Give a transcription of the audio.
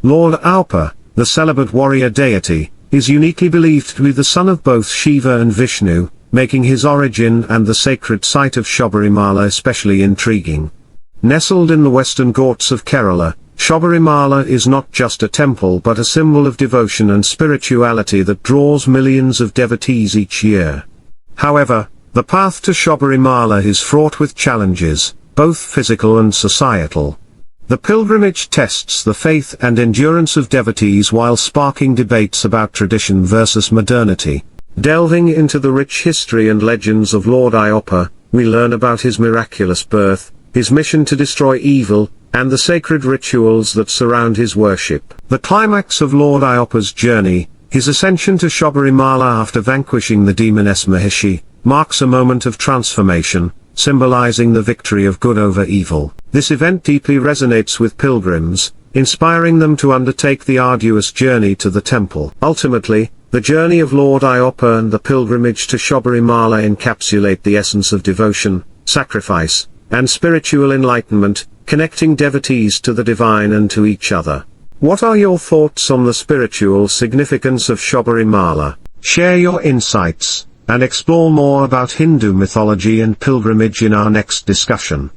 Lord Ayyappa, the celibate warrior deity, is uniquely believed to be the son of both Shiva and Vishnu, making his origin and the sacred site of Sabarimala especially intriguing. Nestled in the western Ghats of Kerala, Sabarimala is not just a temple but a symbol of devotion and spirituality that draws millions of devotees each year. However, the path to Sabarimala is fraught with challenges, both physical and societal. The pilgrimage tests the faith and endurance of devotees while sparking debates about tradition versus modernity. Delving into the rich history and legends of Lord Ayyappa, we learn about his miraculous birth, his mission to destroy evil, and the sacred rituals that surround his worship. The climax of Lord Ayyappa's journey, his ascension to Sabarimala after vanquishing the demoness Mahishi, marks a moment of transformation, symbolizing the victory of good over evil. This event deeply resonates with pilgrims, inspiring them to undertake the arduous journey to the temple. Ultimately, the journey of Lord Ayyappa and the pilgrimage to Sabarimala encapsulate the essence of devotion, sacrifice, and spiritual enlightenment, connecting devotees to the divine and to each other. What are your thoughts on the spiritual significance of Sabarimala? Share your insights, and explore more about Hindu mythology and pilgrimage in our next discussion.